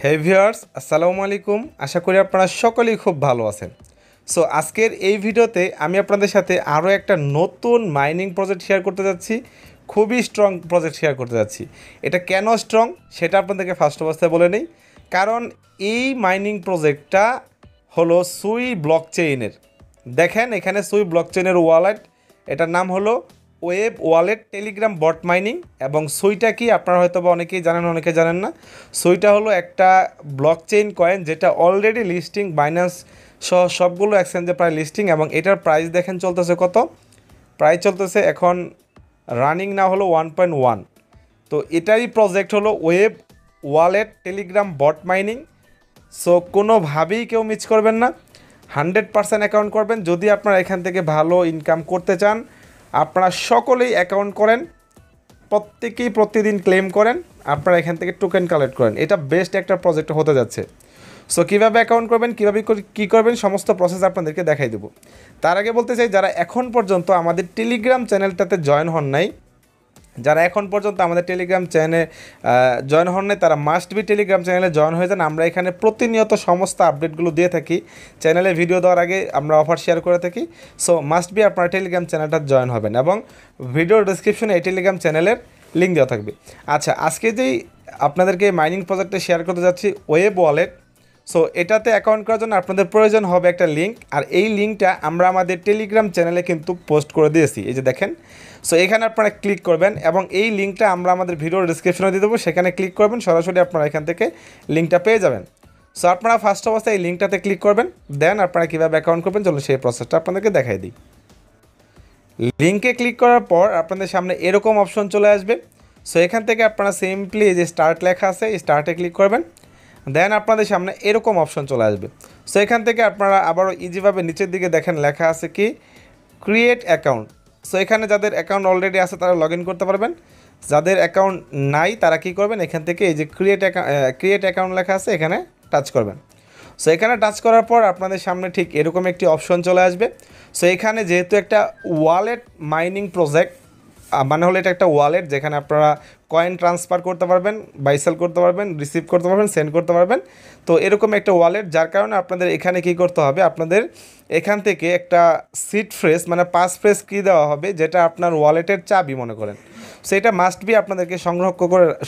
হে viewers, আসসালামু আলাইকুম। আশা করি আপনারা সকলেই খুব ভালো আছেন। সো আজকের এই ভিডিওতে আমি আপনাদের সাথে আরও একটা নতুন মাইনিং প্রজেক্ট শেয়ার করতে যাচ্ছি। খুবই স্ট্রং প্রজেক্ট শেয়ার করতে যাচ্ছি। এটা কেন স্ট্রং সেটা আপনাদেরকে ফার্স্ট অবস্থায় বলে নেই। কারণ এই মাইনিং প্রজেক্টটা হলো সুই ব্লকচেইনের। দেখেন এখানে সুই ব্লকচেইনের ওয়ালেট, এটার নাম হলো web wallet Telegram bot mining. এবং সুইটা কি আপনারা হয়তো বা অনেকেই জানেন, অনেকে জানেন না। সুইটা হলো একটা ব্লকচেইন কয়েন যেটা অলরেডি লিস্টিং বাইন্যান্স সহ সবগুলো এক্সচেঞ্জে প্রায় লিস্টিং। এবং এটার প্রাইস দেখেন চলতেছে কত, প্রাইস চলতেছে এখন রানিং না হলো 1.1। তো এটারই প্রজেক্ট হলো web wallet Telegram bot mining. So কোনোভাবেই কেউ মিস করবেন না, 100% অ্যাকাউন্ট করবেন। যদি আপনারা এখান থেকে ভালো ইনকাম করতে চান, আপনারা সকলেই অ্যাকাউন্ট করেন, প্রত্যেকেই প্রতিদিন ক্লেম করেন, আপনারা এখান থেকে টোকেন কালেক্ট করেন। এটা বেস্ট একটা প্রজেক্ট হতে যাচ্ছে। সো কীভাবে অ্যাকাউন্ট করবেন, কীভাবে কী করবেন, সমস্ত প্রসেস আপনাদেরকে দেখাই দেবো। তার আগে বলতে চাই, যারা এখন পর্যন্ত আমাদের টেলিগ্রাম চ্যানেলটাতে জয়েন হন নাই, যারা এখন পর্যন্ত আমাদের টেলিগ্রাম চ্যানেলে জয়েন হন নাই, তারা মাস্ট বি টেলিগ্রাম চ্যানেলে জয়েন হয়ে যান। আমরা এখানে প্রতিনিয়ত সমস্ত আপডেটগুলো দিয়ে থাকি। চ্যানেলে ভিডিও দেওয়ার আগে আমরা অফার শেয়ার করে থাকি। সো মাস্ট বি আপনারা টেলিগ্রাম চ্যানেলটা জয়েন হবেন, এবং ভিডিওর ডিসক্রিপশনে এই টেলিগ্রাম চ্যানেলের লিঙ্ক দেওয়া থাকবে। আচ্ছা, আজকে যেই আপনাদেরকে মাইনিং প্রজেক্টে শেয়ার করতে যাচ্ছি ওয়েব ওয়ালেট। সো এটাতে অ্যাকাউন্ট করার জন্য আপনাদের প্রয়োজন হবে একটা লিঙ্ক, আর এই লিঙ্কটা আমরা আমাদের টেলিগ্রাম চ্যানেলে কিন্তু পোস্ট করে দিয়েছি। এই যে দেখেন। সো এখানে আপনারা ক্লিক করবেন, এবং এই লিঙ্কটা আমরা আমাদের ভিডিওর ডিসক্রিপশনে দিয়ে দেবো, সেখানে ক্লিক করবেন, সরাসরি আপনারা এখান থেকে লিঙ্কটা পেয়ে যাবেন। সো আপনারা ফার্স্ট অবস্থায় এই লিঙ্কটাতে ক্লিক করবেন, দেন আপনারা কীভাবে অ্যাকাউন্ট করবেন চলুন সেই প্রসেসটা আপনাদেরকে দেখাই দিই। লিঙ্কে ক্লিক করার পর আপনাদের সামনে এরকম অপশন চলে আসবে। সো এখান থেকে আপনারা সিম্পলি এই যে স্টার্ট লেখা আছে, এই স্টার্টে ক্লিক করবেন, দেন আপনাদের সামনে এরকম অপশন চলে আসবে। সো এখান থেকে আপনারা আবারও ইজিভাবে নিচের দিকে দেখেন লেখা আছে কি ক্রিয়েট অ্যাকাউন্ট। সো এখানে যাদের অ্যাকাউন্ট অলরেডি আছে তারা লগ ইন করতে পারবেন, যাদের অ্যাকাউন্ট নাই তারা কী করবেন, এখান থেকে এই যে ক্রিয়েট অ্যাকাউন্ট লেখা আছে এখানে টাচ করবেন। সো এখানে টাচ করার পর আপনাদের সামনে ঠিক এরকম একটি অপশন চলে আসবে। সো এখানে যেহেতু একটা ওয়ালেট মাইনিং প্রজেক্ট, মানে হলো এটা একটা ওয়ালেট যেখানে আপনারা কয়েন ট্রান্সফার করতে পারবেন, বাই সেল করতে পারবেন, রিসিভ করতে পারবেন, সেন্ড করতে পারবেন। তো এরকম একটা ওয়ালেট, যার কারণে আপনাদের এখানে কী করতে হবে, আপনাদের এখান থেকে একটা সিড ফ্রেজ মানে পাস ফ্রেজ কী দেওয়া হবে, যেটা আপনার ওয়ালেটের চাবি মনে করেন। সো এটা মাস্ট বি আপনাদেরকে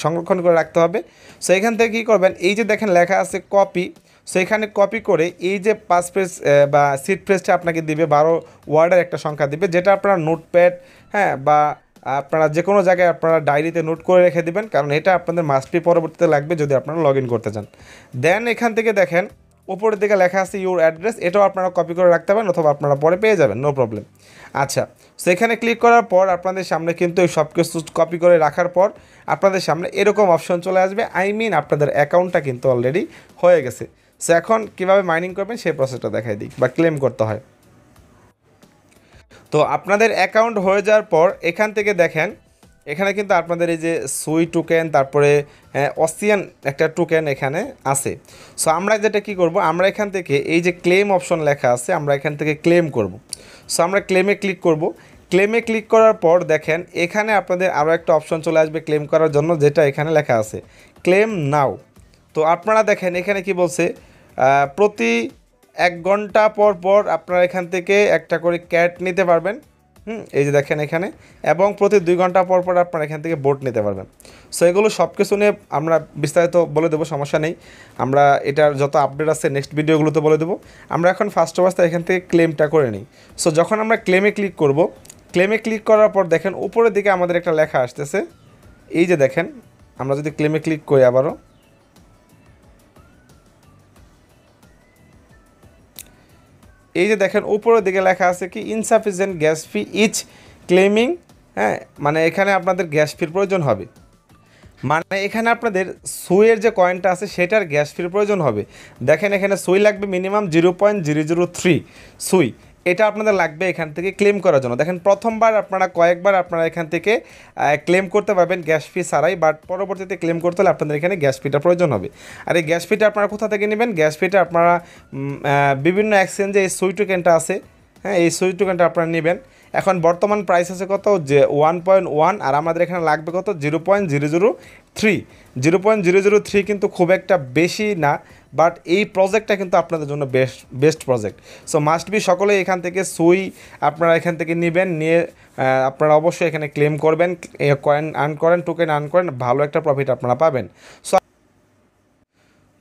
সংরক্ষণ করে রাখতে হবে। সো এখান থেকে কী করবেন, এই যে দেখেন লেখা আছে কপি। সো এখানে কপি করে এই যে পাস ফ্রেজ বা সিড ফ্রেজটা আপনাকে দিবে 12 ওয়ার্ডের একটা সংখ্যা দিবে, যেটা আপনারা নোটপ্যাড বা আপনারা যে কোনো জায়গায় আপনারা ডায়েরিতে নোট করে রেখে দেবেন, কারণ এটা আপনাদের মাস্ট বি পরবর্তীতে লাগবে যদি আপনারা লগ ইন করতে চান। দেন এখান থেকে দেখেন উপরের দিকে লেখা আছে ইউর অ্যাড্রেস, এটাও আপনারা কপি করে রাখতে পারেন, অথবা আপনারা পরে পেয়ে যাবেন, নো প্রবলেম। আচ্ছা, সো এখানে ক্লিক করার পর আপনাদের সামনে কিন্তু এই সব কিছু কপি করে রাখার পর আপনাদের সামনে এরকম অপশন চলে আসবে, আপনাদের অ্যাকাউন্টটা কিন্তু অলরেডি হয়ে গেছে। সো এখন কীভাবে মাইনিং করবেন সেই প্রসেসটা দেখাই দিই, বা ক্লেম করতে হয়। তো আপনাদের অ্যাকাউন্ট হয়ে যাওয়ার পর এখান থেকে দেখেন এখানে কিন্তু আপনাদের এই যে সুই টোকেন, তারপরে অসিয়ান একটা টোকেন এখানে আছে। সো আমরা যেটা কি করব, আমরা এখান থেকে এই যে ক্লেম অপশন লেখা আছে, আমরা এখান থেকে ক্লেম করব। সো আমরা ক্লেমে ক্লিক করব। ক্লেমে ক্লিক করার পর দেখেন এখানে আপনাদের আরও একটা অপশন চলে আসবে ক্লেম করার জন্য, যেটা এখানে লেখা আছে ক্লেম নাও। তো আপনারা দেখেন এখানে কি বলছে, প্রতি 1 ঘন্টা পর পর আপনারা এখান থেকে একটা করে ক্যাট নিতে পারবেন। এই যে দেখেন এখানে, এবং প্রতি 2 ঘন্টা পর পর আপনারা এখান থেকে বোট নিতে পারবেন। সো এগুলো সব কিছু নিয়ে আমরা বিস্তারিত বলে দেবো, সমস্যা নেই। আমরা এটার যত আপডেট আছে নেক্সট ভিডিওগুলোতে বলে দেবো। আমরা এখন ফার্স্ট অবস্থায় এখান থেকে ক্লেমটা করে নিই। সো যখন আমরা ক্লেমে ক্লিক করব, ক্লেমে ক্লিক করার পর দেখেন উপরের দিকে আমাদের একটা লেখা আসতেছে, এই যে দেখেন আমরা যদি ক্লেমে ক্লিক করি আবারও, এই যে দেখেন উপরের দিকে লেখা আছে কি insufficient gas fee each claiming. মানে এখানে আপনাদের গ্যাস ফির প্রয়োজন হবে, মানে এখানে আপনাদের সুইয়ের যে কয়েনটা আছে সেটার গ্যাস ফির প্রয়োজন হবে। দেখেন এখানে সুই লাগবে মিনিমাম 0.003 সুই, এটা আপনাদের লাগবে এখান থেকে ক্লেম করার জন্য। দেখেন প্রথমবার আপনারা কয়েকবার আপনারা এখান থেকে ক্লেম করতে পারবেন গ্যাস ফি ছাড়াই, বাট পরবর্তীতে ক্লেম করতে হলে আপনাদের এখানে গ্যাস ফিটা প্রয়োজন হবে। আর এই গ্যাস ফিটা আপনারা কোথা থেকে নেবেন, গ্যাস ফিটা আপনারা বিভিন্ন এক্সচেঞ্জে এই সুই টোকেনটা আছে, এই সুই টোকেনটা আপনারা নেবেন, এখন বর্তমান প্রাইস আছে কত যে 1.1, আর আমাদের এখানে লাগবে কত 0.003। 0.003 কিন্তু খুব একটা বেশি না, বাট এই প্রজেক্টটা কিন্তু আপনাদের জন্য best project. So must be সকলেই এখান থেকে সুই আপনারা এখান থেকে নেবেন, নিয়ে আপনারা অবশ্যই এখানে ক্লেম করবেন, কয়েন আর্ন করেন, টোকেন আর্ন করেন, ভালো একটা প্রফিট আপনারা পাবেন। সো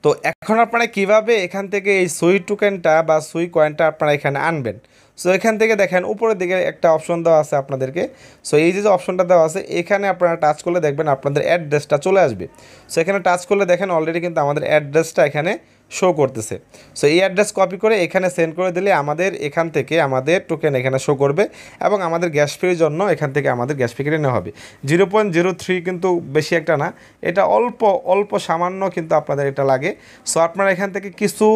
তো এখন আপনারা কিভাবে এখান থেকে এই সুই টোকেনটা বা সুই কয়েনটা আপনারা এখানে আনবেন। সো এখান থেকে দেখেন উপরের দিকে একটা অপশন দেওয়া আছে আপনাদেরকে। সো এই যে অপশনটা দেওয়া আছে এখানে আপনারা টাচ করলে দেখবেন আপনাদের অ্যাড্রেসটা চলে আসবে। সো এখানে টাচ করলে দেখেন অলরেডি কিন্তু আমাদের অ্যাড্রেসটা এখানে শো করতেছে। সো এই অ্যাড্রেস কপি করে এখানে সেন্ড করে দিলে আমাদের এখান থেকে আমাদের টোকেন এখানে শো করবে, এবং আমাদের গ্যাস ফির জন্য এখান থেকে আমাদের গ্যাস ফি কেটে নেওয়া হবে। 0.03 কিন্তু বেশি একটা না, এটা অল্প অল্প সামান্য কিন্তু আপনাদের এটা লাগে। সো আপনারা এখান থেকে কিছু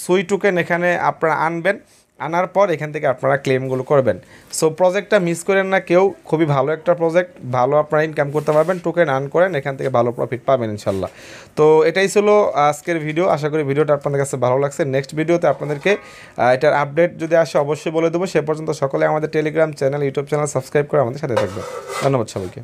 সুই টোকেন এখানে আপনারা আনবেন, আনার পর এখান থেকে আপনারা ক্লেমগুলো করবেন। সো প্রজেক্টটা মিস করেন না কেউ, খুবই ভালো একটা প্রজেক্ট, ভালো আপনারা ইনকাম করতে পারবেন, টোকেন আর্ন করেন, এখান থেকে ভালো প্রফিট পাবেন ইনশাল্লাহ। তো এটাই ছিল আজকের ভিডিও, আশা করি ভিডিওটা আপনাদের কাছে ভালো লাগছে। নেক্সট ভিডিওতে আপনাদেরকে এটার আপডেট যদি আসে অবশ্যই বলে দেবো। সে পর্যন্ত সকলে আমাদের Telegram channel, YouTube channel subscribe করে আমাদের সাথে থাকবেন। ধন্যবাদ সবাইকে।